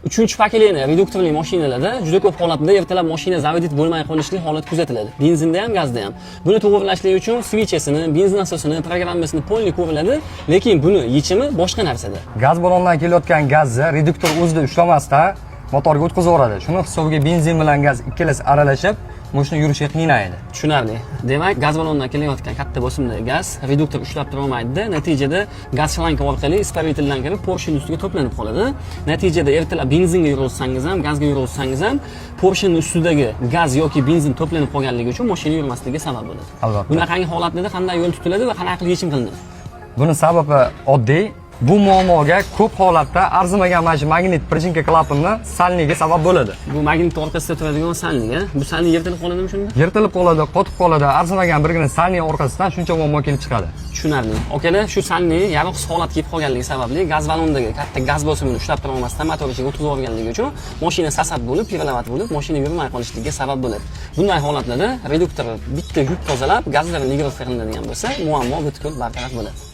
3-chi pokoleniya reduktorli mashinalarda juda ko'p holatda ertalab mashina zavodit bo'lmay qolishli holat kuzatiladi. Benzinda ham, gazda ham. Buni to'g'rilashlik uchun switchesini, benzin asosini, programmasini polni ko'riladi, lekin buni yechimi boshqa narsada. Gaz ballondan kelayotgan gazni reduktor o'zida ushlamasdan motorga o'tkazaveradi. Shuni hisobiga benzin bilan gaz ikkalasi aralashib, mashina yurishga qiynaydi. Tushunarli. Demak, gaz ballondan kelayotgan katta bosimli gaz reduktor ushlab tura olmaydi. Natijada gaz shlanka orqali isparitlardan kirib porshning ustiga to'planib qoladi. Natijada ertalab benzinga yurilsangiz ham, gazga yurilsangiz ham porshning ustidagi gaz yoki benzin to'planib qolganligi uchun mashina yurmasligiga sabab bo'ladi. Albatta. Bunaqangi holatlarda qanday yo'l tutiladi va qanaqa qilib yechim qilinadi? Buni sababi oddiy. Bu muammoga ko'p holatda arzimagan magnit prichinka klapanni salniga sabab bo'ladi. Bu magnit orqasida turadigan salnik, bu salnik yirtilib qoladimi shunda? Yirtilib qoladi, qotib qoladi. Arzimagan birgina salnik orqasidan shuncha muammo kelib chiqadi. Tushunarli. Okalar, shu salnik yaroqsiz holatga kelib qolganligi sababli gaz ballondagi katta gaz bosimini ushlab tura olmasdan motor ichiga o'tkazib yuborganligi uchun mashina sasab bo'lib, piralavat bo'lib, mashina yurmay qolishligiga sabab bo'ladi. Bunday holatlarda reduktor bitta yuk tozalab, gazlarni nigroz qilinadigan bo'lsa, muammo butkul bartaraf bo'ladi.